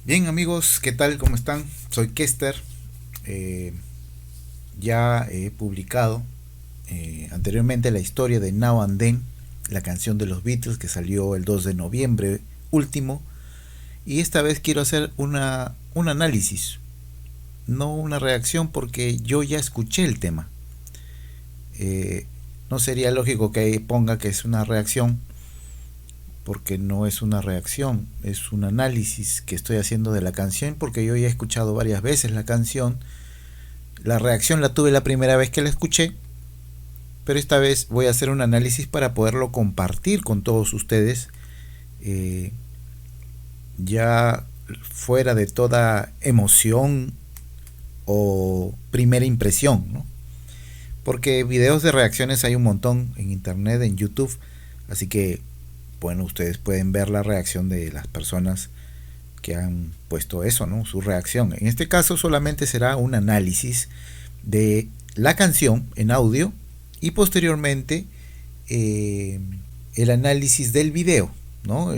Bien amigos, ¿qué tal? ¿Cómo están? Soy Kester. Eh, ya he publicado anteriormente la historia de Now and Then, la canción de los Beatles que salió el 2 de noviembre último. Y esta vez quiero hacer un análisis, no una reacción porque yo ya escuché el tema. Eh, no sería lógico que ponga que es una reacción porque no es una reacción, es un análisis que estoy haciendo de la canción porque yo ya he escuchado varias veces la canción. La reacción la tuve la primera vez que la escuché, pero esta vez voy a hacer un análisis para poderlo compartir con todos ustedes, eh, ya fuera de toda emoción o primera impresión, ¿no? Porque videos de reacciones hay un montón en internet, en YouTube, así que bueno, ustedes pueden ver la reacción de las personas que han puesto eso, ¿no? Su reacción. En este caso solamente será un análisis de la canción en audio y posteriormente eh, el análisis del video, ¿no?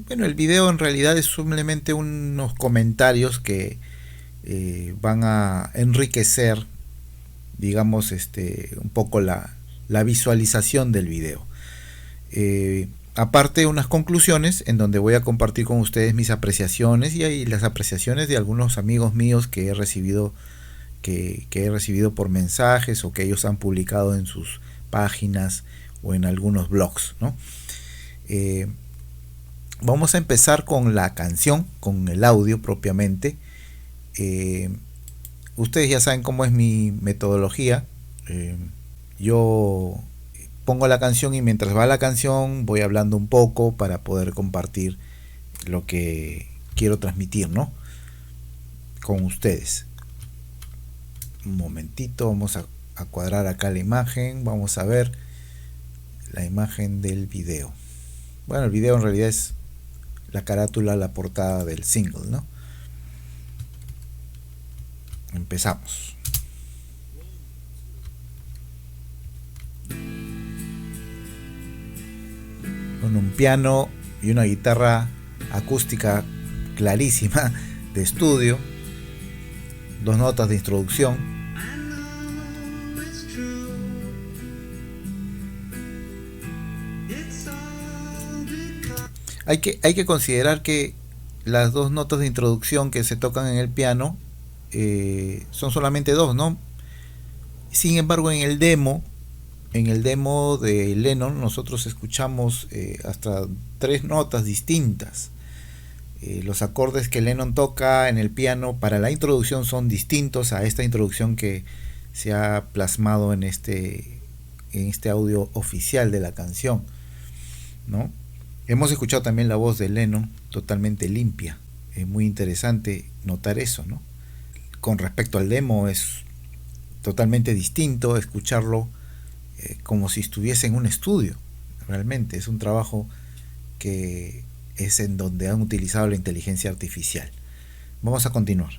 Bueno, el video en realidad es simplemente unos comentarios que van a enriquecer, digamos, un poco la visualización del video. Aparte unas conclusiones en donde voy a compartir con ustedes mis apreciaciones y ahí las apreciaciones de algunos amigos míos que he recibido por mensajes o que ellos han publicado en sus páginas o en algunos blogs, ¿no? Eh, Vamos a empezar con la canción, con el audio propiamente. Eh, Ustedes ya saben cómo es mi metodología. Eh, yo pongo la canción y mientras va la canción voy hablando un poco para poder compartir lo que quiero transmitir, ¿no? Con ustedes. Un momentito, vamos a cuadrar acá la imagen, vamos a ver la imagen del video. Bueno, el video en realidad es la carátula, la portada del single, ¿no? Empezamos. Con un piano y una guitarra acústica clarísima de estudio, dos notas de introducción. Hay que considerar que las dos notas de introducción que se tocan en el piano son solamente dos, ¿no? Sin embargo, en el demo de Lennon, nosotros escuchamos hasta tres notas distintas. Los acordes que Lennon toca en el piano para la introducción son distintos a esta introducción que se ha plasmado en este audio oficial de la canción, ¿no? Hemos escuchado también la voz de Lennon totalmente limpia. Es muy interesante notar eso, ¿no? Con respecto al demo es totalmente distinto escucharlo como si estuviese en un estudio. Realmente es un trabajo que es en donde han utilizado la inteligencia artificial. Vamos a continuar.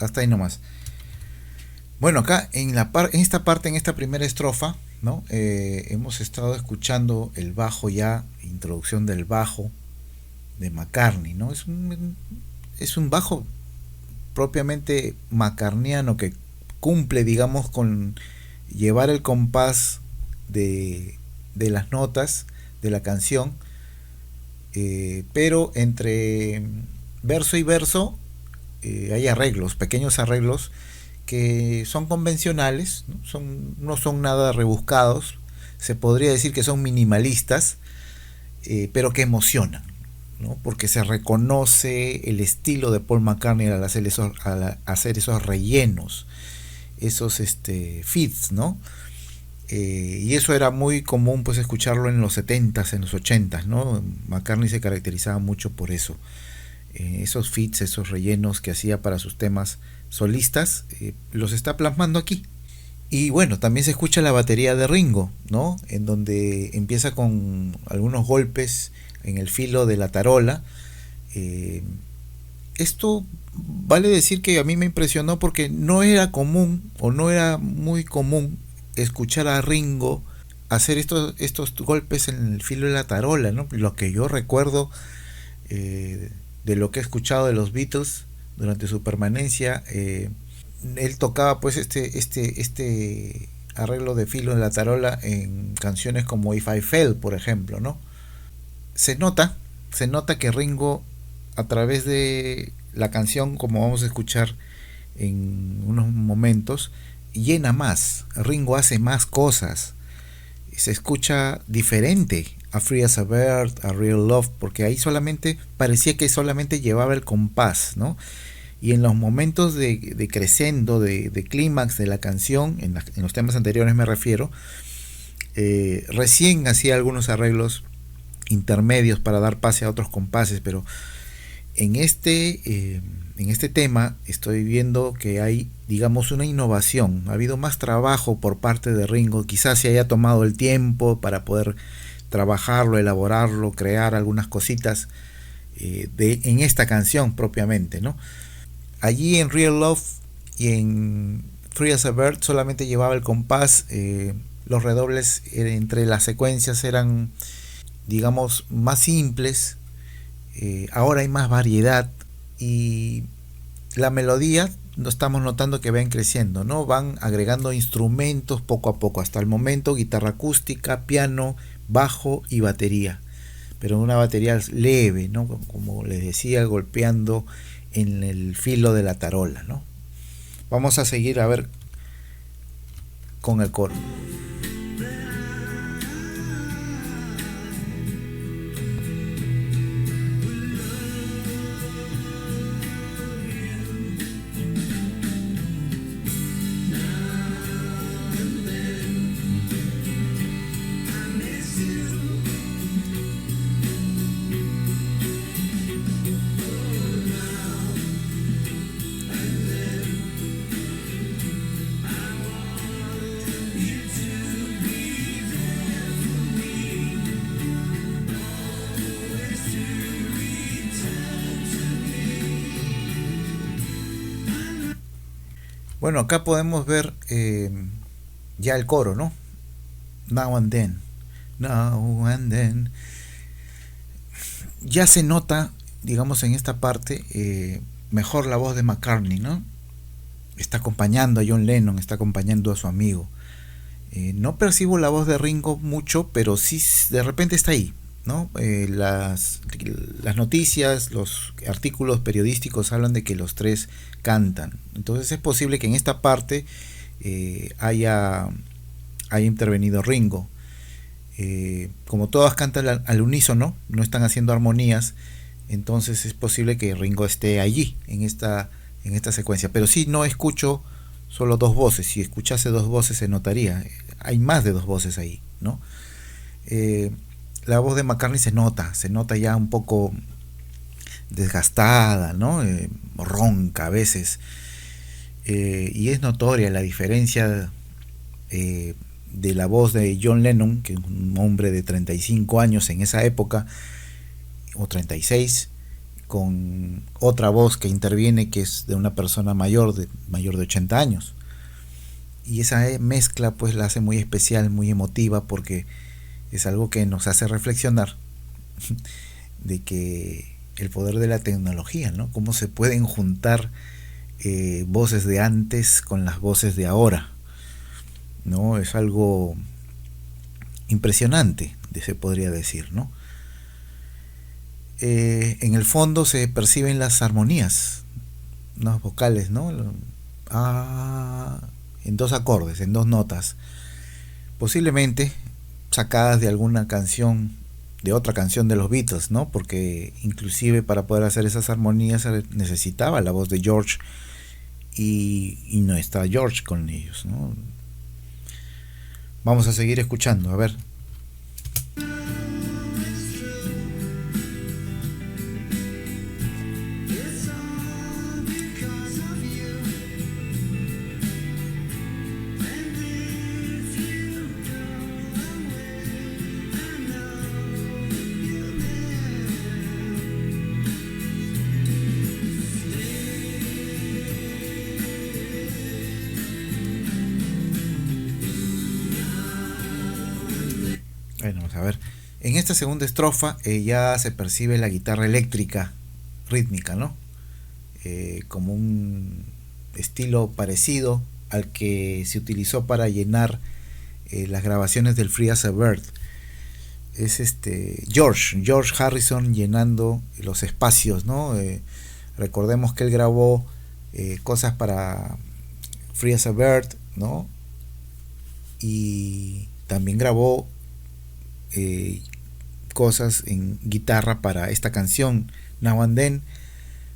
Hasta ahí nomás. Bueno, acá en esta parte, en esta primera estrofa, ¿no? Hemos estado escuchando el bajo ya, introducción del bajo de McCartney, ¿no? Es un bajo propiamente macarniano que cumple, digamos, con llevar el compás de las notas de la canción, pero entre verso y verso hay arreglos, pequeños arreglos que son convencionales, no son nada rebuscados, se podría decir que son minimalistas, pero que emocionan, ¿no? Porque se reconoce el estilo de Paul McCartney al hacer esos rellenos, esos feeds, ¿no? Y eso era muy común pues escucharlo en los 70s, en los 80s, ¿no? McCartney se caracterizaba mucho por eso. Esos feats, esos rellenos que hacía para sus temas solistas, los está plasmando aquí. Y bueno, también se escucha la batería de Ringo, ¿no? En donde empieza con algunos golpes en el filo de la tarola. Eh, Esto vale decir que a mí me impresionó porque no era común o no era muy común escuchar a Ringo hacer estos golpes en el filo de la tarola, ¿no? Lo que yo recuerdo de lo que he escuchado de los Beatles durante su permanencia, él tocaba pues este arreglo de filo de la tarola en canciones como If I Fell, por ejemplo, ¿no? Se nota, se nota que Ringo, a través de la canción, como vamos a escuchar en unos momentos, llena más. Ringo hace más cosas. Se escucha diferente a Free as a Bird, a Real Love, porque ahí solamente parecía que solamente llevaba el compás, ¿no? Y en los momentos de crescendo, de clímax de la canción, en los temas anteriores me refiero, recién hacía algunos arreglos intermedios para dar pase a otros compases, pero en este tema estoy viendo que hay, digamos, una innovación. Ha habido más trabajo por parte de Ringo. Quizás se haya tomado el tiempo para poder trabajarlo, elaborarlo, crear algunas cositas en esta canción propiamente, ¿no? Allí en Real Love y en Free as a Bird solamente llevaba el compás. Los redobles entre las secuencias eran, digamos, más simples. Ahora hay más variedad y la melodía no estamos notando que van creciendo, ¿no? Van agregando instrumentos poco a poco. Hasta el momento guitarra acústica, piano, bajo y batería, pero una batería leve, ¿no? Como les decía, golpeando en el filo de la tarola, ¿no? Vamos a seguir a ver con el coro. Bueno, acá podemos ver ya el coro, ¿no? Now and then, now and then. Ya se nota, digamos, en esta parte mejor la voz de McCartney, ¿no? Está acompañando a John Lennon, está acompañando a su amigo. No percibo la voz de Ringo mucho, pero sí de repente está ahí, ¿no? Las noticias, los artículos periodísticos hablan de que los tres cantan. Entonces es posible que en esta parte haya intervenido Ringo. Como todas cantan al unísono, no están haciendo armonías, entonces es posible que Ringo esté allí en esta secuencia. Pero sí, no escucho solo dos voces. Si escuchase dos voces se notaría. Hay más de dos voces ahí, ¿no? La voz de McCartney se nota ya un poco desgastada, ¿no? Ronca a veces. Y es notoria la diferencia de la voz de John Lennon, que es un hombre de 35 años en esa época, o 36, con otra voz que interviene que es de una persona mayor de 80 años. Y esa mezcla pues la hace muy especial, muy emotiva, porque es algo que nos hace reflexionar de que el poder de la tecnología, ¿no? Cómo se pueden juntar voces de antes con las voces de ahora, ¿no? Es algo impresionante, se podría decir, ¿no? En el fondo se perciben las armonías, unas vocales, ¿no? En dos acordes, en dos notas, posiblemente sacadas de alguna canción, de otra canción de los Beatles, ¿no? Porque inclusive para poder hacer esas armonías se necesitaba la voz de George y no está George con ellos, ¿no? Vamos a seguir escuchando, a ver. Bueno, vamos a ver. En esta segunda estrofa ya se percibe la guitarra eléctrica rítmica, ¿no? Como un estilo parecido al que se utilizó para llenar las grabaciones del Free as a Bird. Es George Harrison llenando los espacios, ¿no? Recordemos que él grabó cosas para Free as a Bird, ¿no? Y también grabó cosas en guitarra para esta canción Now and Then,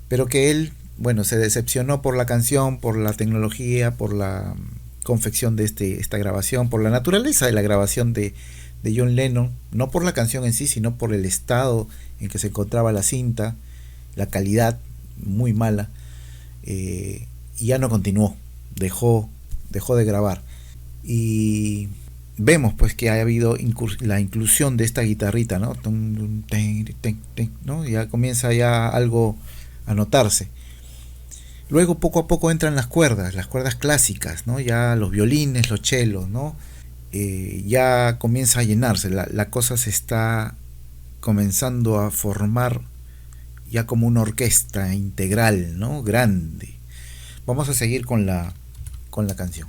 pero que él, bueno, se decepcionó por la canción, por la tecnología, por la confección de esta grabación, por la naturaleza de la grabación de John Lennon, no por la canción en sí, sino por el estado en que se encontraba la cinta, la calidad muy mala, y ya no continuó, dejó de grabar. Y vemos pues que ha habido la inclusión de esta guitarrita, ¿no? ¿No? Ya comienza ya algo a notarse. Luego poco a poco entran las cuerdas clásicas, ¿no? Ya los violines, los chelos, ¿no? Ya comienza a llenarse, la cosa se está comenzando a formar ya como una orquesta integral, ¿no? Grande. Vamos a seguir con la canción.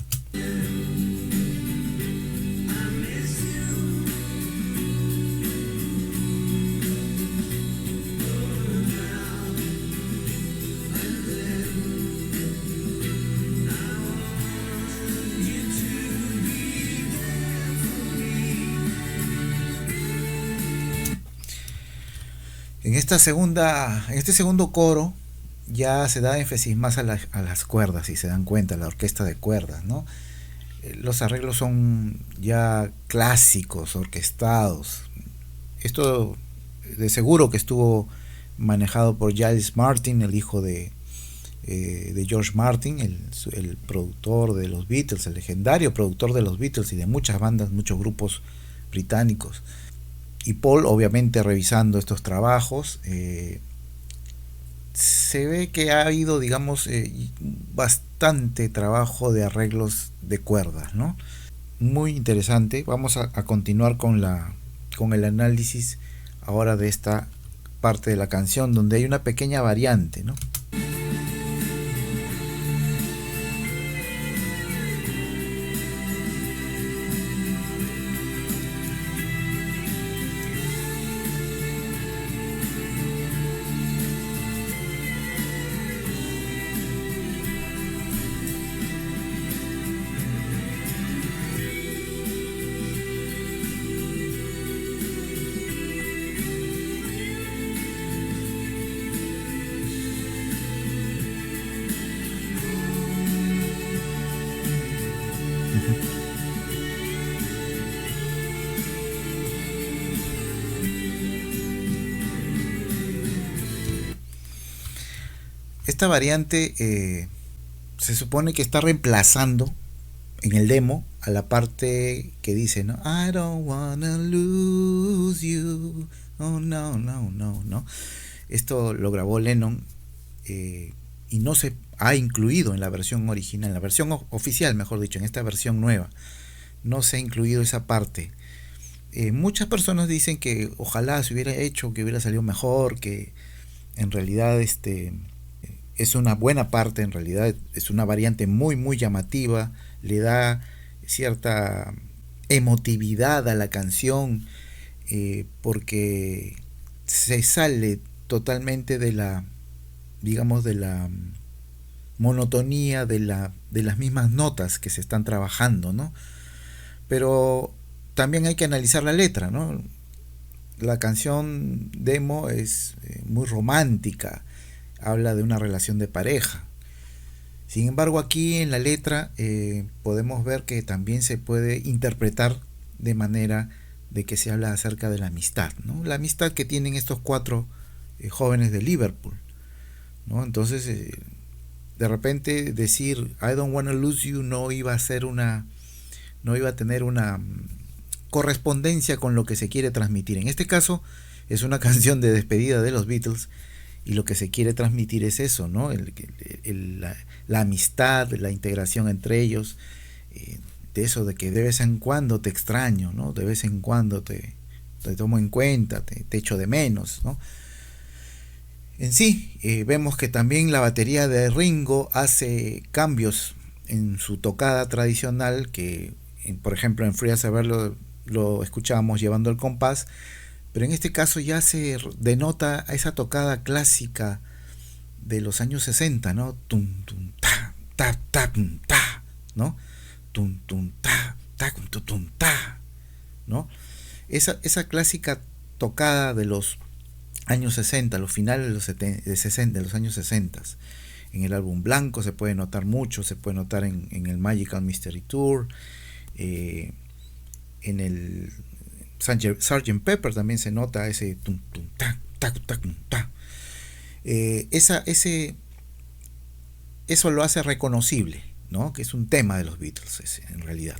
En este segundo coro ya se da énfasis más a las cuerdas, si se dan cuenta, la orquesta de cuerdas, ¿no? Los arreglos son ya clásicos, orquestados. Esto de seguro que estuvo manejado por Giles Martin, el hijo de George Martin, el productor de los Beatles, el legendario productor de los Beatles y de muchas bandas, muchos grupos británicos. Y Paul, obviamente, revisando estos trabajos, se ve que ha habido, digamos, bastante trabajo de arreglos de cuerdas, ¿no? Muy interesante. Vamos a continuar con el análisis ahora de esta parte de la canción, donde hay una pequeña variante, ¿no? Esta variante se supone que está reemplazando en el demo a la parte que dice, ¿no? I don't wanna lose you. Oh, no, no, no, no. Esto lo grabó Lennon y no se ha incluido en la versión original, en la versión oficial, mejor dicho, en esta versión nueva. No se ha incluido esa parte. Muchas personas dicen que ojalá se hubiera hecho, que hubiera salido mejor, que en realidad es una buena parte, en realidad es una variante muy muy llamativa, le da cierta emotividad a la canción, porque se sale totalmente de la, digamos, de la monotonía de las mismas notas que se están trabajando, ¿no? Pero también hay que analizar la letra, ¿no? La canción demo es muy romántica, habla de una relación de pareja, Sin embargo, aquí en la letra podemos ver que también se puede interpretar de manera de que se habla acerca de la amistad, ¿no? La amistad que tienen estos cuatro jóvenes de Liverpool, ¿no? Entonces, de repente decir I don't wanna lose you no iba a ser no iba a tener una correspondencia con lo que se quiere transmitir. En este caso, es una canción de despedida de los Beatles y lo que se quiere transmitir es eso, ¿no? La amistad, la integración entre ellos, de eso de que de vez en cuando te extraño, ¿no? De vez en cuando te tomo en cuenta, te echo de menos, ¿no? En sí, vemos que también la batería de Ringo hace cambios en su tocada tradicional, que por ejemplo en Free as a Bird lo escuchábamos llevando el compás, pero en este caso ya se denota a esa tocada clásica de los años 60, ¿no? Tum, tum, ta, ta, ta, ta, ¿no? Tum, tum, ta, ta, tum, tum, ta, ¿no? Esa clásica tocada de los años 60, los finales de los, 70, de 60, de los años 60. En el álbum blanco se puede notar mucho, se puede notar en el Magical Mystery Tour, en el Sgt. Pepper también se nota ese tum, tum, ta, ta, ta, ta. Eso lo hace reconocible, ¿no? Que es un tema de los Beatles en realidad.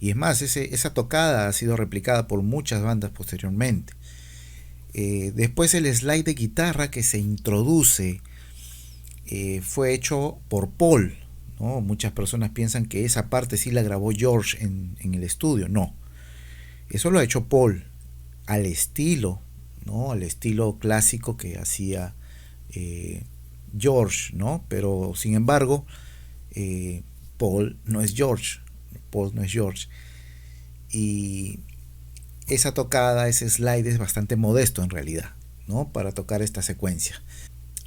Y es más, esa tocada ha sido replicada por muchas bandas posteriormente. Después el slide de guitarra que se introduce fue hecho por Paul, ¿no? Muchas personas piensan que esa parte sí la grabó George en el estudio. No, eso lo ha hecho Paul al estilo, ¿no? Al estilo clásico que hacía George, ¿no? Pero sin embargo, Paul no es George. Paul no es George. Y esa tocada, ese slide es bastante modesto en realidad, ¿no? Para tocar esta secuencia.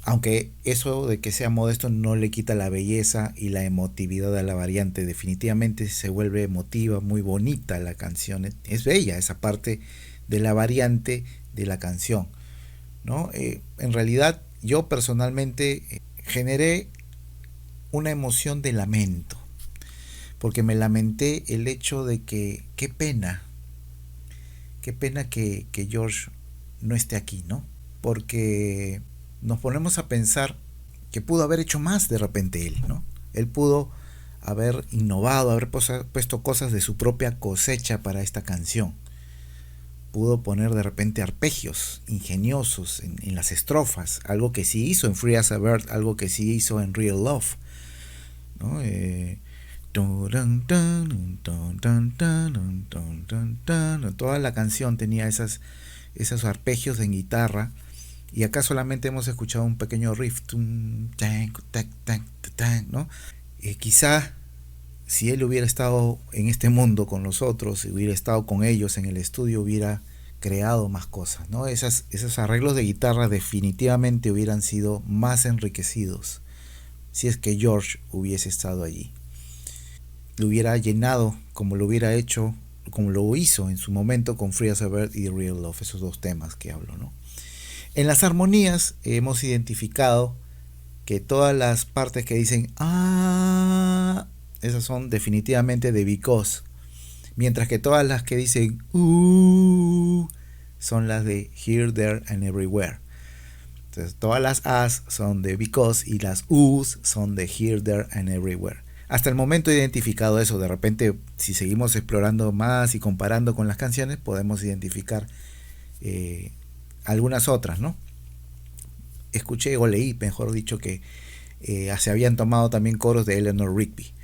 Aunque eso de que sea modesto no le quita la belleza y la emotividad a la variante. Definitivamente se vuelve emotiva, muy bonita la canción. Es bella esa parte de la variante de la canción, ¿no? En realidad yo personalmente generé una emoción de lamento, porque me lamenté el hecho de que qué pena que George no esté aquí, ¿no? Porque nos ponemos a pensar que pudo haber hecho más de repente él, ¿no? Él pudo haber innovado, haber puesto cosas de su propia cosecha para esta canción. Pudo poner de repente arpegios ingeniosos en las estrofas, algo que sí hizo en Free as a Bird, algo que sí hizo en Real Love, ¿no? Toda la canción tenía esos arpegios en guitarra, y acá solamente hemos escuchado un pequeño riff, ¿no? Quizá si él hubiera estado en este mundo con nosotros, si hubiera estado con ellos en el estudio, hubiera creado más cosas, ¿no? Esos arreglos de guitarra definitivamente hubieran sido más enriquecidos si es que George hubiese estado allí. Lo hubiera llenado como lo hubiera hecho, como lo hizo en su momento con Free as a Bird y Real Love, esos dos temas que hablo, ¿no? En las armonías hemos identificado que todas las partes que dicen ah, esas son definitivamente de Because, mientras que todas las que dicen son las de Here, There and Everywhere. Entonces todas las As son de Because y las Us son de Here, There and Everywhere. Hasta el momento he identificado eso. De repente, si seguimos explorando más y comparando con las canciones, podemos identificar algunas otras, ¿no? Escuché o leí, mejor dicho, que se habían tomado también coros de Eleanor Rigby.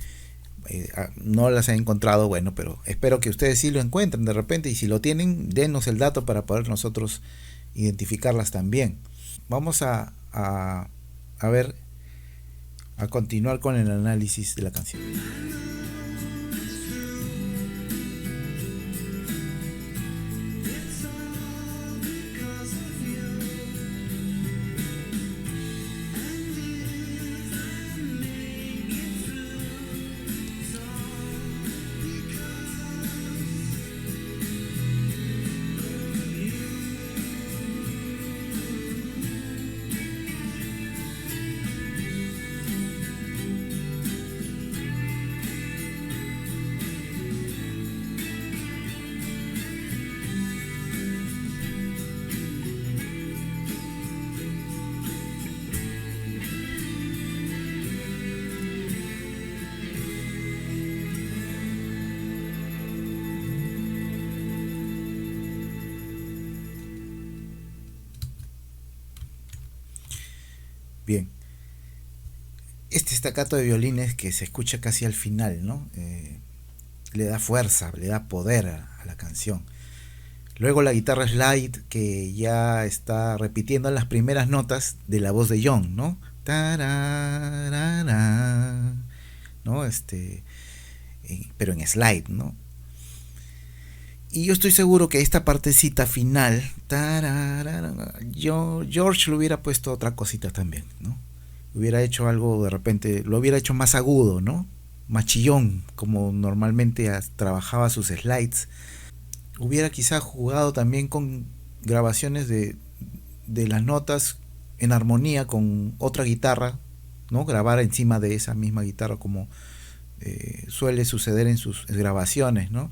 No las he encontrado, bueno, pero espero que ustedes sí lo encuentren de repente, y si lo tienen, denos el dato para poder nosotros identificarlas también. Vamos a ver, a continuar con el análisis de la canción. Bien, este staccato de violines que se escucha casi al final, ¿no? Le da fuerza, le da poder a la canción. Luego la guitarra slide que ya está repitiendo las primeras notas de la voz de John, ¿no? Tararara, ¿no? Pero en slide, ¿no? Y yo estoy seguro que esta partecita final, George lo hubiera puesto otra cosita también, ¿no? Hubiera hecho algo de repente, lo hubiera hecho más agudo, ¿no? Más chillón, como normalmente trabajaba sus slides. Hubiera quizá jugado también con grabaciones de las notas en armonía con otra guitarra, ¿no? Grabar encima de esa misma guitarra como suele suceder en sus grabaciones, ¿no?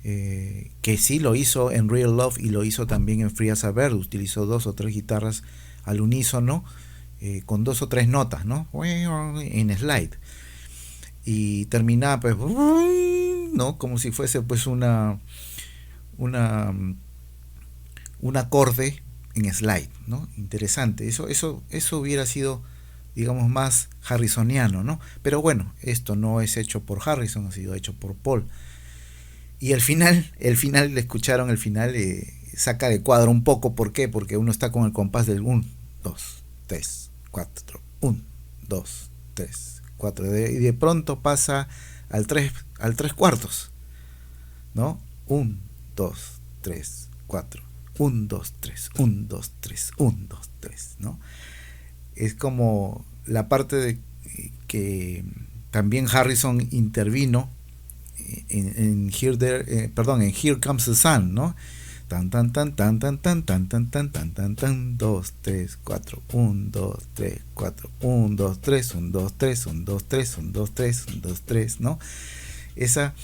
Que sí lo hizo en Real Love y lo hizo también en Free as a Bird. Utilizó 2 o 3 guitarras al unísono, con 2 o 3 notas, ¿no? En slide, y terminaba pues, ¿no? Como si fuese pues un acorde en slide, ¿no? Interesante. Eso hubiera sido, digamos, más harrisoniano, ¿no? Pero bueno, esto no es hecho por Harrison, ha sido hecho por Paul. Y el final, le escucharon el final, saca de cuadro un poco. ¿Por qué? Porque uno está con el compás del 1, 2, 3, 4, 1, 2, 3, 4, y de pronto pasa al 3 cuartos, ¿no? 1, 2, 3, 4, 1, 2, 3, 1, 2, 3, 1, 2, 3, ¿no? Es como la parte de que también Harrison intervino en Here Comes the Sun, ¿no? Tan tan tan tan tan tan tan tan tan tan tan tan 2, 3, 4, 1, 2, 3, 4, 1, 2, 3, 1, 2, 3, 1, 2, 3, 1, 2, 3, 1, 2, 3, ¿no? Esa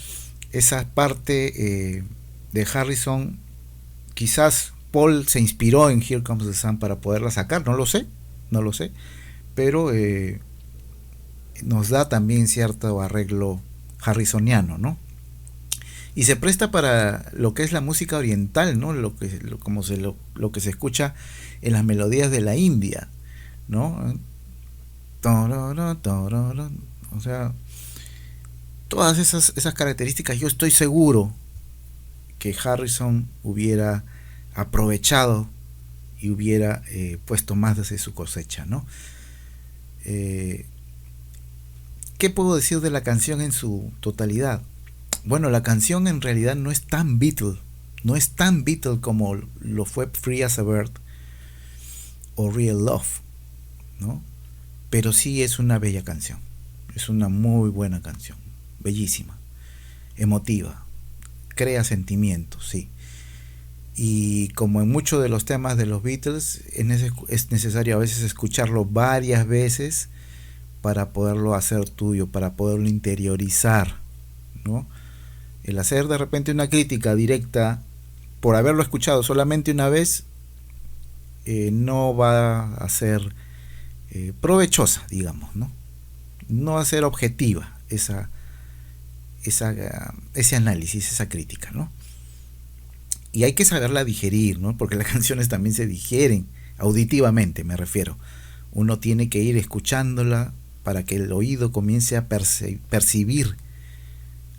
parte de Harrison, quizás Paul se inspiró en Here Comes the Sun para poderla sacar, no lo sé, pero nos da también cierto arreglo harrisoniano, ¿no? Y se presta para lo que es la música oriental, ¿no? Lo que se escucha en las melodías de la India, ¿no? O sea, todas esas características, yo estoy seguro que Harrison hubiera aprovechado y hubiera puesto más desde su cosecha, ¿no? ¿Qué puedo decir de la canción en su totalidad? Bueno, la canción en realidad no es tan Beatle como lo fue Free as a Bird o Real Love, ¿no? Pero sí es una bella canción, es una muy buena canción, bellísima, emotiva, crea sentimientos, sí. Y como en muchos de los temas de los Beatles, es necesario a veces escucharlo varias veces para poderlo hacer tuyo, para poderlo interiorizar, ¿no? El hacer de repente una crítica directa por haberlo escuchado solamente una vez no va a ser provechosa, digamos, ¿no? No va a ser objetiva ese análisis, esa crítica, ¿no? Y hay que saberla digerir, ¿no? Porque las canciones también se digieren auditivamente, me refiero. Uno tiene que ir escuchándola para que el oído comience a percibir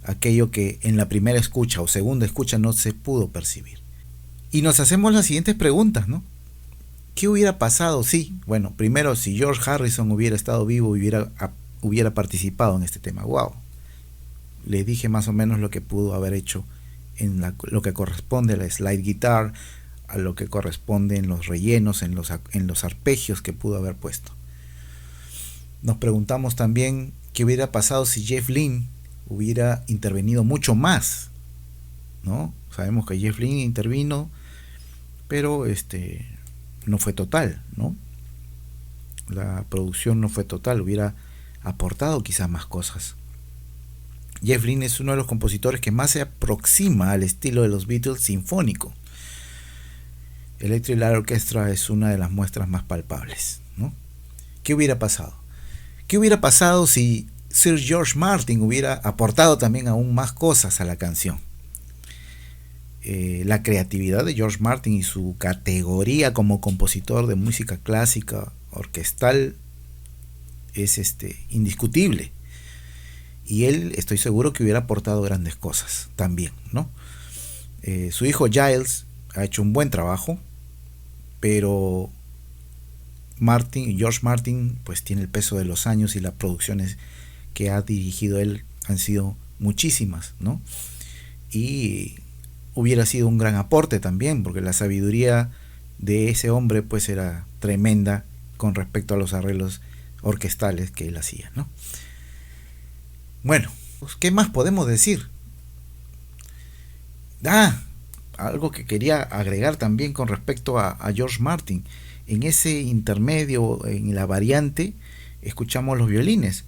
aquello que en la primera escucha o segunda escucha no se pudo percibir. Y nos hacemos las siguientes preguntas, ¿no? ¿Qué hubiera pasado si, bueno, primero, si George Harrison hubiera estado vivo, hubiera participado en este tema? Wow. Les dije más o menos lo que pudo haber hecho en lo que corresponde a la slide guitar, a lo que corresponde en los rellenos, en los arpegios que pudo haber puesto. Nos preguntamos también qué hubiera pasado si Jeff Lynne hubiera intervenido mucho más, ¿no? Sabemos que Jeff Lynne intervino, pero no fue total, ¿no? La producción no fue total, hubiera aportado quizás más cosas. Jeff Lynne es uno de los compositores que más se aproxima al estilo de los Beatles sinfónico. Electric Light Orchestra es una de las muestras más palpables, ¿no? ¿Qué hubiera pasado? ¿Qué hubiera pasado si Sir George Martin hubiera aportado también aún más cosas a la canción? La creatividad de George Martin y su categoría como compositor de música clásica orquestal es indiscutible. Y él, estoy seguro que hubiera aportado grandes cosas también, ¿no? Su hijo Giles ha hecho un buen trabajo, pero George Martin, pues tiene el peso de los años, y las producciones que ha dirigido él han sido muchísimas, ¿no? Y hubiera sido un gran aporte también, porque la sabiduría de ese hombre pues era tremenda con respecto a los arreglos orquestales que él hacía, ¿no? Bueno, pues, ¿qué más podemos decir? Algo que quería agregar también con respecto a George Martin. En ese intermedio, en la variante, escuchamos los violines,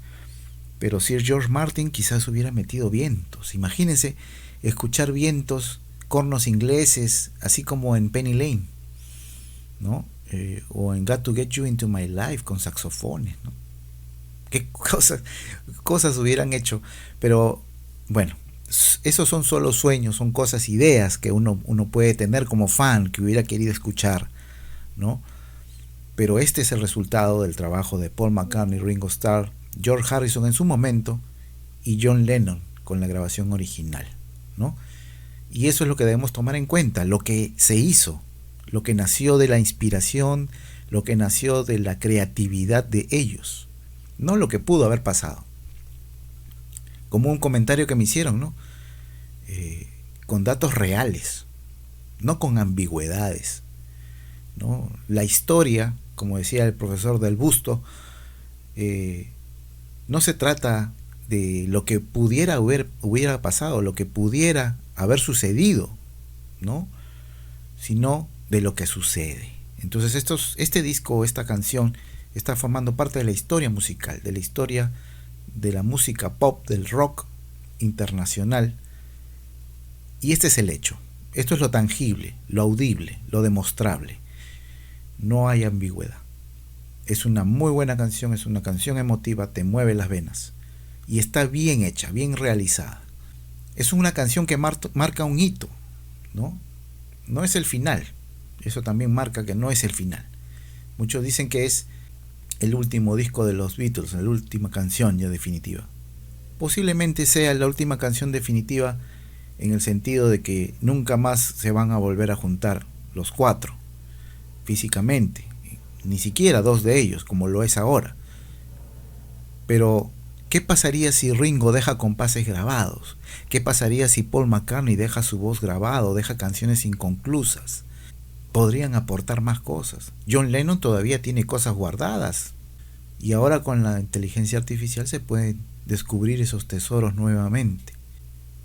pero Sir George Martin quizás hubiera metido vientos. Imagínense escuchar vientos, cornos ingleses, así como en Penny Lane, ¿no? O en Got to Get You Into My Life con saxofones, ¿no? Qué cosas hubieran hecho. Pero bueno, esos son solo sueños, son cosas, ideas que uno puede tener como fan, que hubiera querido escuchar, ¿no? Pero este es el resultado del trabajo de Paul McCartney, Ringo Starr, George Harrison en su momento y John Lennon con la grabación original, ¿no? Y eso es lo que debemos tomar en cuenta, lo que se hizo, lo que nació de la inspiración, lo que nació de la creatividad de ellos, no lo que pudo haber pasado. Como un comentario que me hicieron, ¿no? Con datos reales, no con ambigüedades, ¿no? La historia, como decía el profesor del Busto, no se trata de lo que hubiera pasado, lo que pudiera haber sucedido, ¿no? Sino de lo que sucede. Entonces este disco, esta canción, está formando parte de la historia musical, de la historia de la música pop, del rock internacional. Y este es el hecho. Esto es lo tangible, lo audible, lo demostrable. No hay ambigüedad. Es una muy buena canción, es una canción emotiva, te mueve las venas. Y está bien hecha, bien realizada. Es una canción que marca un hito, ¿no? No es el final. Eso también marca que no es el final. Muchos dicen que es el último disco de los Beatles, la última canción ya definitiva. Posiblemente sea la última canción definitiva en el sentido de que nunca más se van a volver a juntar los cuatro físicamente, ni siquiera dos de ellos como lo es ahora. Pero ¿qué pasaría si Ringo deja compases grabados? ¿Qué pasaría si Paul McCartney deja su voz grabado, deja canciones inconclusas? Podrían aportar más cosas. John Lennon todavía tiene cosas guardadas, y ahora con la inteligencia artificial se pueden descubrir esos tesoros nuevamente.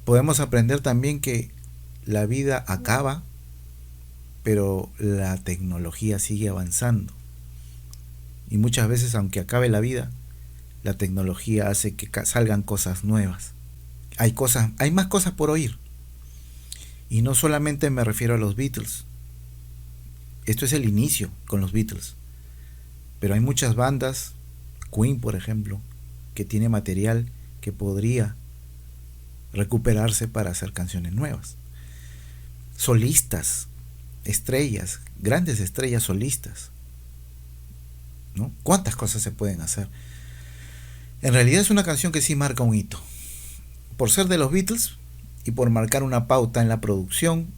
Podemos aprender también que la vida acaba, pero la tecnología sigue avanzando. Y muchas veces, aunque acabe la vida, la tecnología hace que salgan cosas nuevas. Hay más cosas por oír. Y no solamente me refiero a los Beatles. Esto es el inicio con los Beatles. Pero hay muchas bandas, Queen por ejemplo, que tiene material que podría recuperarse para hacer canciones nuevas. Solistas, estrellas, grandes estrellas solistas, ¿no? ¿Cuántas cosas se pueden hacer? En realidad es una canción que sí marca un hito, por ser de los Beatles y por marcar una pauta en la producción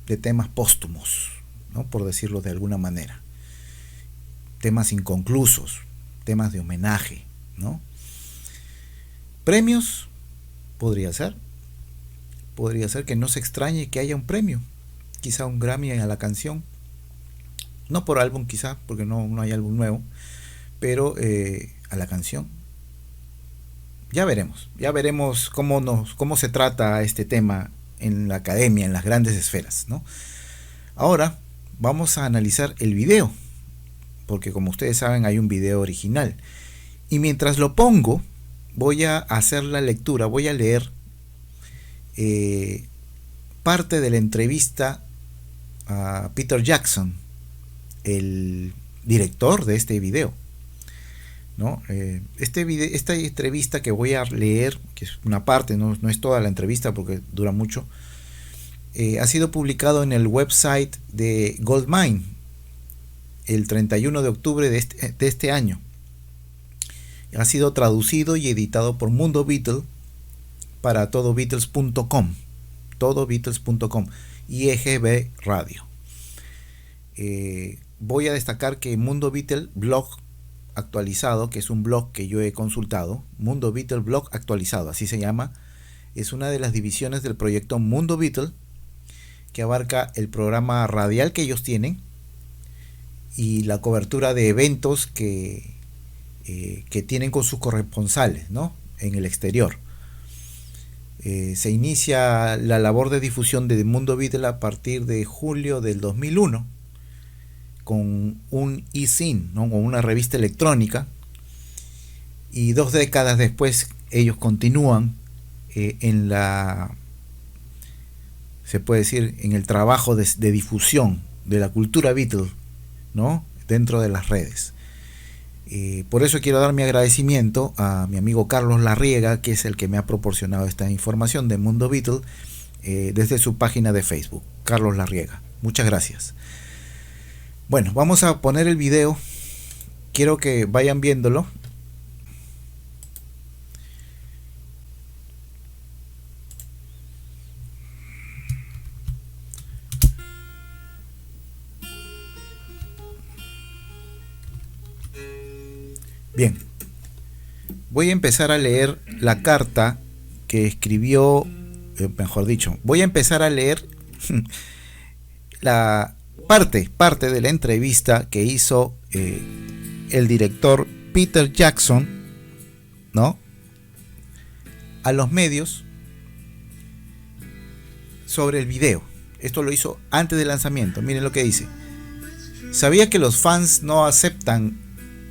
de temas póstumos, ¿no? Por decirlo de alguna manera. Temas inconclusos, temas de homenaje, ¿no? Premios, podría ser que no se extrañe que haya un premio, quizá un Grammy a la canción, no por álbum quizá, porque no hay álbum nuevo, pero a la canción. Ya veremos cómo se trata este tema en la academia, en las grandes esferas, ¿no? Ahora vamos a analizar el video, porque como ustedes saben hay un video original, y mientras lo pongo voy a hacer la lectura, voy a leer parte de la entrevista a Peter Jackson, el director de este video, ¿no? Esta entrevista que voy a leer, que es una parte, no es toda la entrevista porque dura mucho, ha sido publicado en el website de Goldmine, el 31 de octubre de este año. Ha sido traducido y editado por Mundo Beatle para todobeatles.com, todobeatles.com y EGB Radio. Voy a destacar que Mundo Beatle Blog actualizado, que es un blog que yo he consultado, Mundo Beatle Blog actualizado, así se llama, es una de las divisiones del proyecto Mundo Beatle, que abarca el programa radial que ellos tienen y la cobertura de eventos que tienen con sus corresponsales, ¿no?, en el exterior. Se inicia la labor de difusión de Mundo Beatle a partir de julio del 2001 con un e-zine, ¿no?, con una revista electrónica, y 2 décadas después ellos continúan en la, se puede decir, en el trabajo de difusión de la cultura Beatle, ¿no?, dentro de las redes. Por eso quiero dar mi agradecimiento a mi amigo Carlos Larriega, que es el que me ha proporcionado esta información de Mundo Beatle desde su página de Facebook, Carlos Larriega. Muchas gracias. Bueno, vamos a poner el video. Quiero que vayan viéndolo. Bien, voy a empezar a leer la carta que escribió, mejor dicho, voy a empezar a leer la parte de la entrevista que hizo el director Peter Jackson, ¿no?, a los medios sobre el video. Esto lo hizo antes del lanzamiento. Miren lo que dice: sabía que los fans no aceptan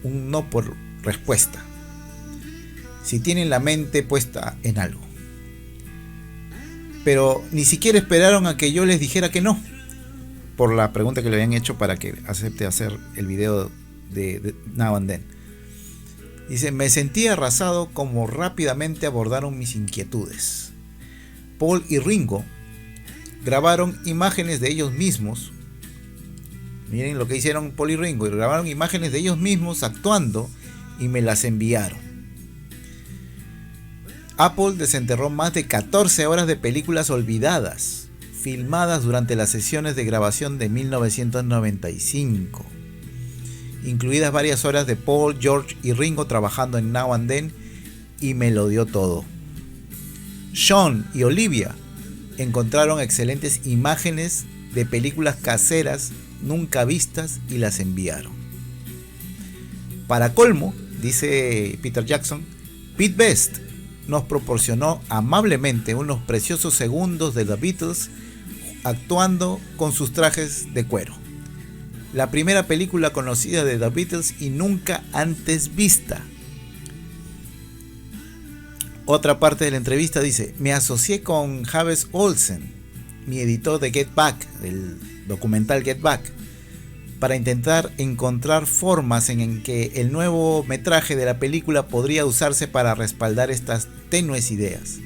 un no por respuesta si tienen la mente puesta en algo, pero ni siquiera esperaron a que yo les dijera que no por la pregunta que le habían hecho para que acepte hacer el video de Now and Then. Dice: me sentí arrasado como rápidamente abordaron mis inquietudes. Paul y Ringo grabaron imágenes de ellos mismos. Miren lo que hicieron Paul y Ringo, grabaron imágenes de ellos mismos actuando y me las enviaron. Apple desenterró más de 14 horas de películas olvidadas, filmadas durante las sesiones de grabación de 1995, incluidas varias horas de Paul, George y Ringo trabajando en Now and Then, y me lo dio todo. Sean y Olivia encontraron excelentes imágenes de películas caseras nunca vistas y las enviaron. Para colmo, dice Peter Jackson, Pete Best nos proporcionó amablemente unos preciosos segundos de The Beatles actuando con sus trajes de cuero. La primera película conocida de The Beatles y nunca antes vista. Otra parte de la entrevista dice: me asocié con James Olsen, mi editor de Get Back, del documental Get Back, para intentar encontrar formas en que el nuevo metraje de la película podría usarse para respaldar estas tenues ideas.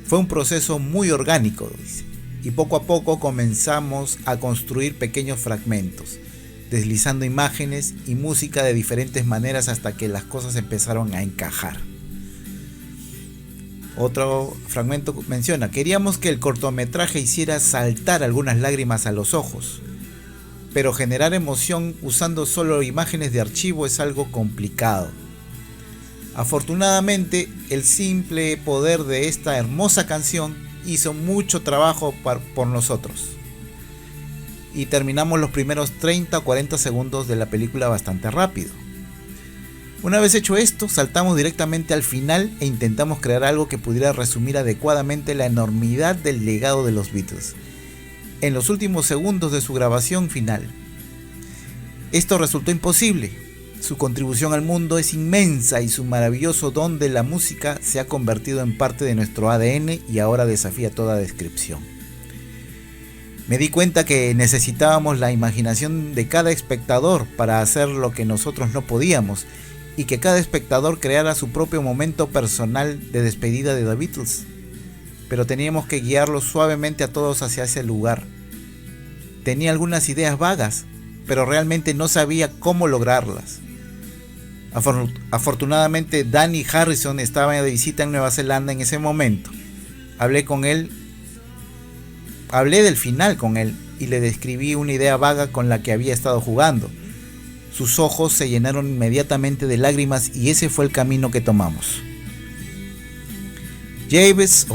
Fue un proceso muy orgánico, dice, y poco a poco comenzamos a construir pequeños fragmentos, deslizando imágenes y música de diferentes maneras hasta que las cosas empezaron a encajar. Otro fragmento menciona: queríamos que el cortometraje hiciera saltar algunas lágrimas a los ojos, pero generar emoción usando solo imágenes de archivo es algo complicado. Afortunadamente, el simple poder de esta hermosa canción hizo mucho trabajo por nosotros, y terminamos los primeros 30 o 40 segundos de la película bastante rápido. Una vez hecho esto, saltamos directamente al final e intentamos crear algo que pudiera resumir adecuadamente la enormidad del legado de los Beatles en los últimos segundos de su grabación final. Esto resultó imposible. Su contribución al mundo es inmensa y su maravilloso don de la música se ha convertido en parte de nuestro ADN y ahora desafía toda descripción. Me di cuenta que necesitábamos la imaginación de cada espectador para hacer lo que nosotros no podíamos, y que cada espectador creara su propio momento personal de despedida de The Beatles. Pero teníamos que guiarlos suavemente a todos hacia ese lugar. Tenía algunas ideas vagas, pero realmente no sabía cómo lograrlas. Afortunadamente Danny Harrison estaba de visita en Nueva Zelanda en ese momento. Hablé con él, hablé del final con él y le describí una idea vaga con la que había estado jugando. Sus ojos se llenaron inmediatamente de lágrimas y ese fue el camino que tomamos. Javes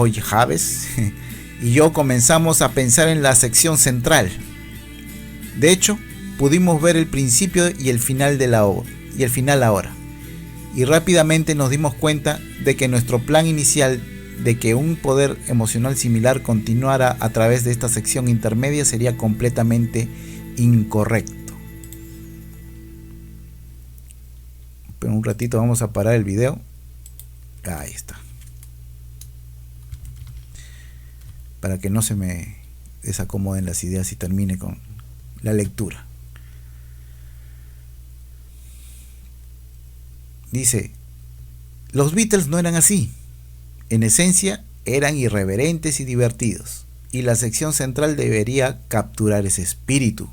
y yo comenzamos a pensar en la sección central. De hecho, pudimos ver el principio y el final de la obra, y el final ahora. Y rápidamente nos dimos cuenta de que nuestro plan inicial de que un poder emocional similar continuara a través de esta sección intermedia sería completamente incorrecto. Pero un ratito vamos a parar el video. Ahí está. Para que no se me desacomoden las ideas y termine con la lectura. Dice, los Beatles no eran así. En esencia, eran irreverentes y divertidos. Y la sección central debería capturar ese espíritu.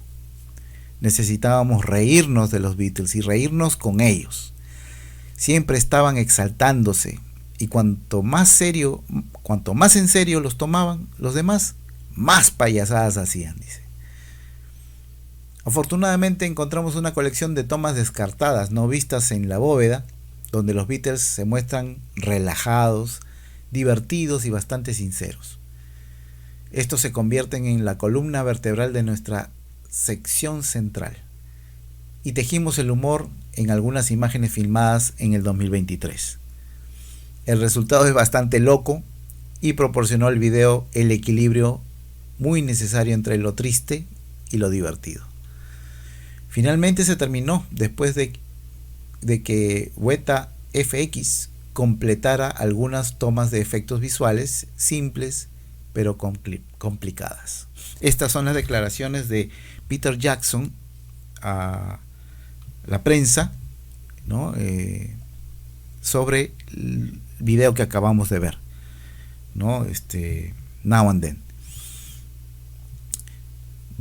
Necesitábamos reírnos de los Beatles y reírnos con ellos. Siempre estaban exaltándose. Y cuanto más en serio los tomaban los demás, más payasadas hacían, dice. Afortunadamente encontramos una colección de tomas descartadas, no vistas en la bóveda, donde los Beatles se muestran relajados, divertidos y bastante sinceros. Estos se convierten en la columna vertebral de nuestra sección central. Y tejimos el humor en algunas imágenes filmadas en el 2023. El resultado es bastante loco y proporcionó al video el equilibrio muy necesario entre lo triste y lo divertido. Finalmente se terminó después de que Weta FX completara algunas tomas de efectos visuales simples pero complicadas. Estas son las declaraciones de Peter Jackson a la prensa, ¿no? Sobre el video que acabamos de ver, ¿no? Now and Then.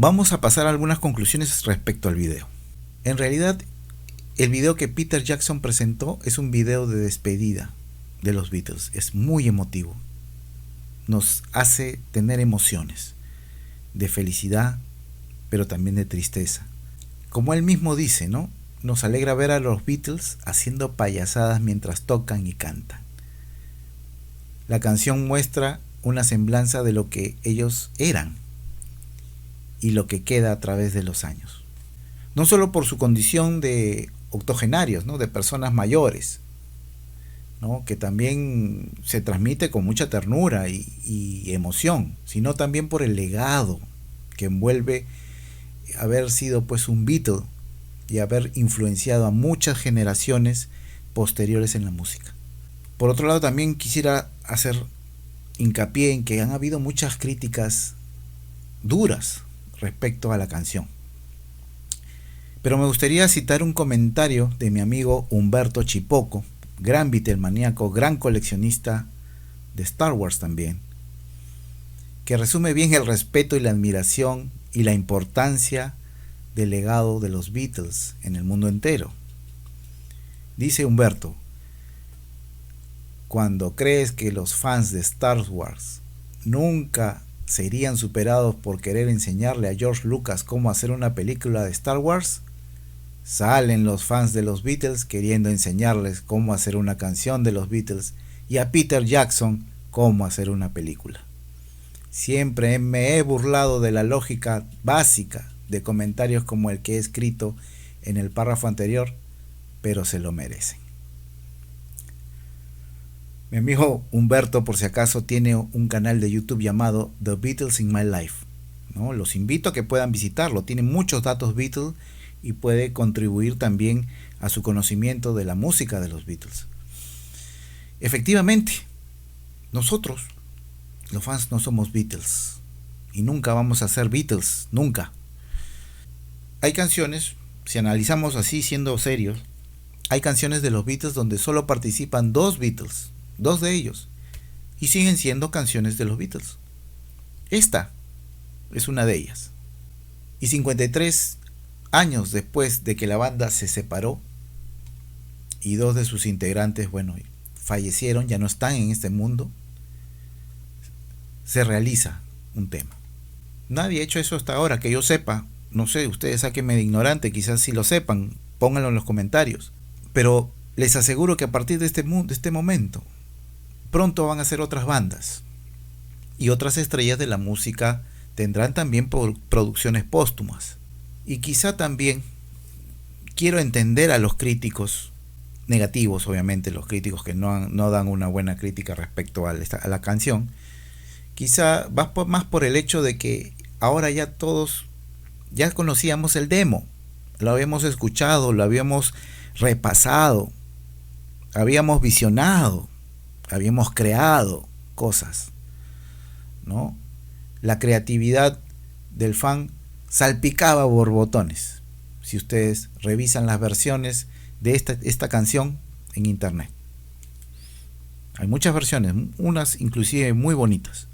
Vamos a pasar a algunas conclusiones respecto al video. En realidad, el video que Peter Jackson presentó es un video de despedida de los Beatles. Es muy emotivo. Nos hace tener emociones de felicidad, pero también de tristeza. Como él mismo dice, ¿no? Nos alegra ver a los Beatles haciendo payasadas mientras tocan y cantan. La canción muestra una semblanza de lo que ellos eran y lo que queda a través de los años. No solo por su condición de octogenarios, ¿no? De personas mayores, ¿no? Que también se transmite con mucha ternura y emoción, sino también por el legado que envuelve haber sido pues un Beatle y haber influenciado a muchas generaciones posteriores en la música. Por otro lado, también quisiera hacer hincapié en que han habido muchas críticas duras respecto a la canción. Pero me gustaría citar un comentario de mi amigo Humberto Chipoco, gran Beatlemaníaco, gran coleccionista de Star Wars también, que resume bien el respeto y la admiración y la importancia del legado de los Beatles en el mundo entero. Dice Humberto: cuando crees que los fans de Star Wars nunca serían superados por querer enseñarle a George Lucas cómo hacer una película de Star Wars, salen los fans de los Beatles queriendo enseñarles cómo hacer una canción de los Beatles y a Peter Jackson cómo hacer una película. Siempre me he burlado de la lógica básica de comentarios como el que he escrito en el párrafo anterior, pero se lo merecen. Mi amigo Humberto, por si acaso, tiene un canal de YouTube llamado The Beatles in My Life, ¿no? Los invito a que puedan visitarlo. Tiene muchos datos Beatles y puede contribuir también a su conocimiento de la música de los Beatles. Efectivamente, nosotros, los fans, no somos Beatles y nunca vamos a ser Beatles, nunca. Hay canciones, si analizamos así siendo serios, hay canciones de los Beatles donde solo participan dos Beatles, dos de ellos, y siguen siendo canciones de los Beatles. Esta es una de ellas. Y 53 años después de que la banda se separó y dos de sus integrantes, bueno, fallecieron, ya no están en este mundo, se realiza un tema. Nadie ha hecho eso hasta ahora, que yo sepa. No sé, ustedes sáquenme de ignorante, quizás si lo sepan, pónganlo en los comentarios. Pero les aseguro que a partir de este momento, pronto van a ser otras bandas. Y otras estrellas de la música tendrán también producciones póstumas. Y quizá también quiero entender a los críticos negativos, obviamente, los críticos que no dan una buena crítica respecto a la canción. Quizá va más por el hecho de que ahora ya todos ya conocíamos el demo, lo habíamos escuchado, lo habíamos repasado, habíamos visionado, habíamos creado cosas, ¿no? La creatividad del fan salpicaba borbotones, si ustedes revisan las versiones de esta canción en internet. Hay muchas versiones, unas inclusive muy bonitas,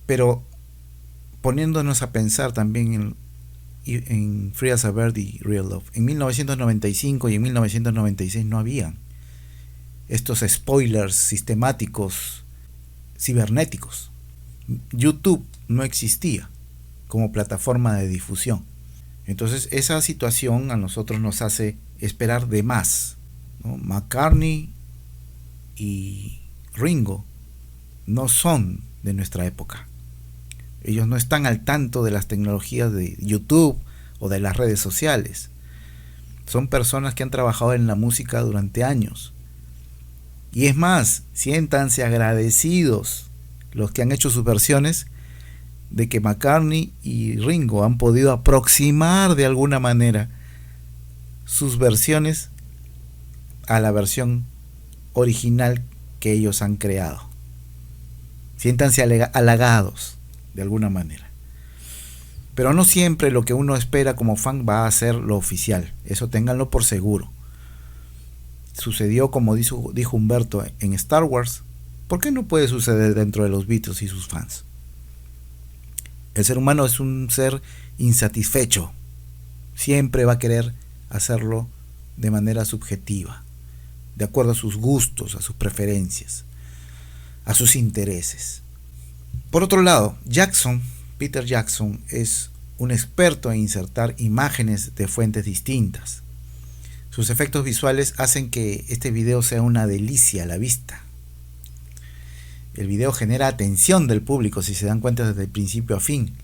pero poniéndonos a pensar también en Free as a Bird y Real Love, en 1995 y en 1996 no habían estos spoilers sistemáticos cibernéticos. YouTube no existía como plataforma de difusión. Entonces esa situación a nosotros nos hace esperar de más, ¿no? McCartney y Ringo no son de nuestra época. Ellos no están al tanto de las tecnologías de YouTube o de las redes sociales. Son personas que han trabajado en la música durante años. Y es más, siéntanse agradecidos los que han hecho sus versiones de que McCartney y Ringo han podido aproximar de alguna manera sus versiones a la versión original que ellos han creado. Siéntanse halagados de alguna manera. Pero no siempre lo que uno espera como fan va a ser lo oficial. Eso ténganlo por seguro. Sucedió, como dijo Humberto, en Star Wars. ¿Por qué no puede suceder dentro de los Beatles y sus fans? El ser humano es un ser insatisfecho. Siempre va a querer hacerlo de manera subjetiva, de acuerdo a sus gustos, a sus preferencias, a sus intereses. Por otro lado, Peter Jackson es un experto en insertar imágenes de fuentes distintas. Sus efectos visuales hacen que este video sea una delicia a la vista. El video genera atención del público, si se dan cuenta, desde el principio a fin,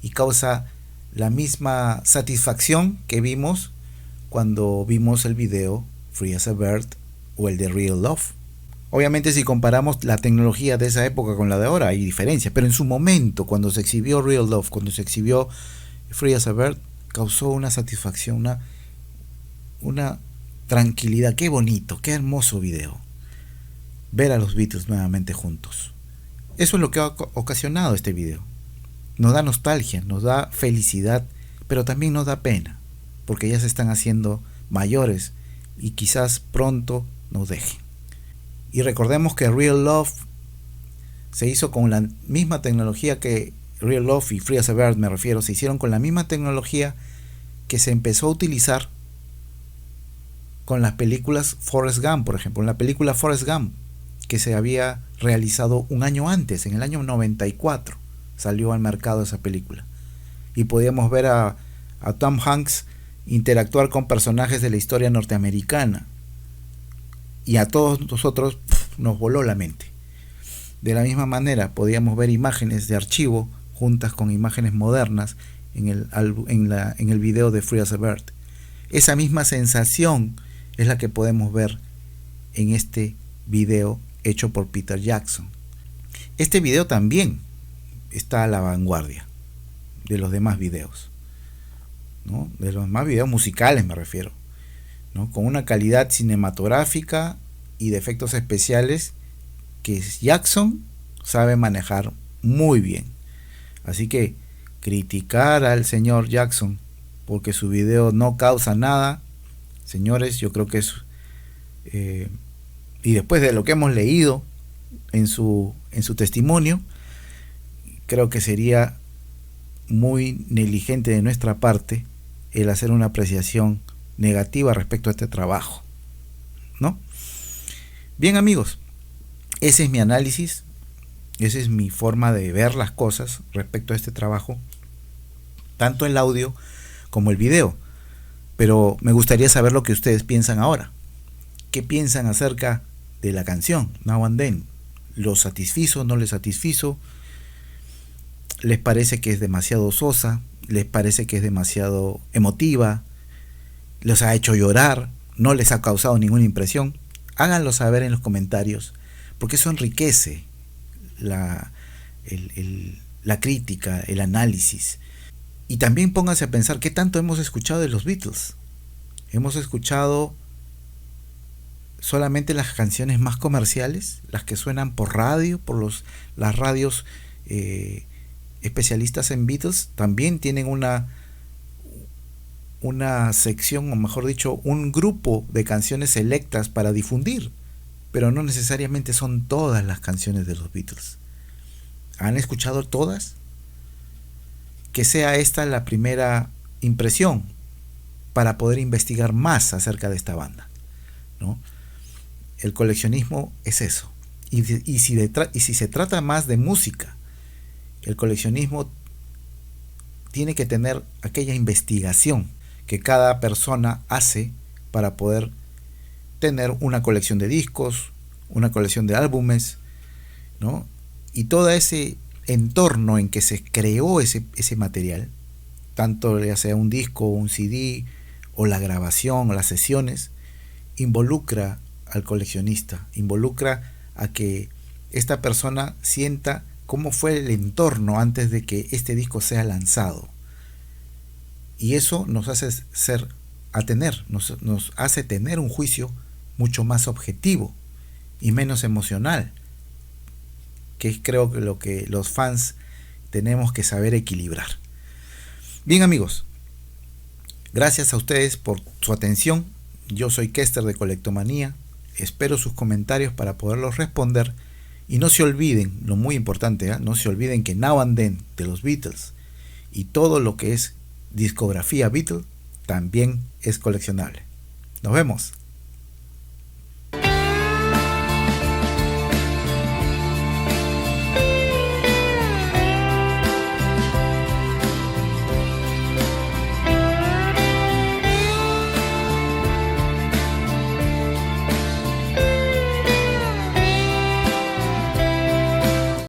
y causa la misma satisfacción que vimos cuando vimos el video Free as a Bird o el de Real Love. Obviamente, si comparamos la tecnología de esa época con la de ahora, hay diferencia, pero en su momento, cuando se exhibió Real Love, cuando se exhibió Free as a Bird, causó una satisfacción, una tranquilidad. Qué bonito, qué hermoso video. Ver a los Beatles nuevamente juntos. Eso es lo que ha ocasionado este video. Nos da nostalgia, nos da felicidad, pero también nos da pena, porque ya se están haciendo mayores y quizás pronto nos dejen. Y recordemos que Real Love se hizo con la misma tecnología que Real Love y Free as a Bird, me refiero, se hicieron con la misma tecnología que se empezó a utilizar con las películas Forrest Gump, por ejemplo. En la película Forrest Gump, que se había realizado un año antes, en el año 94, salió al mercado esa película. Y podíamos ver a Tom Hanks interactuar con personajes de la historia norteamericana. Y a todos nosotros nos voló la mente. De la misma manera, podíamos ver imágenes de archivo juntas con imágenes modernas en el video de Free as a Bird. Esa misma sensación es la que podemos ver en este video hecho por Peter Jackson. Este video también está a la vanguardia de los demás videos, ¿no? De los demás videos musicales me refiero, ¿no? Con una calidad cinematográfica y de efectos especiales que Jackson sabe manejar muy bien. Así que criticar al señor Jackson porque su video no causa nada, señores, yo creo que es y después de lo que hemos leído en su testimonio, creo que sería muy negligente de nuestra parte el hacer una apreciación negativa respecto a este trabajo, ¿no? Bien, amigos, ese es mi análisis, esa es mi forma de ver las cosas respecto a este trabajo, tanto el audio como el video. Pero me gustaría saber lo que ustedes piensan ahora. ¿Qué piensan acerca de la canción Now and Then? ¿Los satisfizo? ¿No les satisfizo? ¿Les parece que es demasiado sosa? ¿Les parece que es demasiado emotiva? ¿Les ha hecho llorar? ¿No les ha causado ninguna impresión? Háganlo saber en los comentarios, porque eso enriquece la crítica, el análisis. Y también pónganse a pensar qué tanto hemos escuchado de los Beatles. Hemos escuchado solamente las canciones más comerciales, las que suenan por radio, por las radios especialistas en Beatles. También tienen una sección, o mejor dicho, un grupo de canciones selectas para difundir, pero no necesariamente son todas las canciones de los Beatles. ¿Han escuchado todas? Que sea esta la primera impresión para poder investigar más acerca de esta banda, ¿no? El coleccionismo es eso. Y si se trata más de música, el coleccionismo tiene que tener aquella investigación que cada persona hace para poder tener una colección de discos, una colección de álbumes, ¿no? Y todo ese entorno en que se creó ese material, tanto ya sea un disco, un CD, o la grabación, o las sesiones, involucra al coleccionista, involucra a que esta persona sienta cómo fue el entorno antes de que este disco sea lanzado. Y eso nos hace nos hace tener un juicio mucho más objetivo y menos emocional, que es, creo, que lo que los fans tenemos que saber equilibrar. Bien, amigos, gracias a ustedes por su atención. Yo soy Kester de Colectomanía. Espero sus comentarios para poderlos responder. Y no se olviden, lo muy importante, no se olviden que Now and Then de los Beatles y todo lo que es discografía Beatles también es coleccionable. Nos vemos.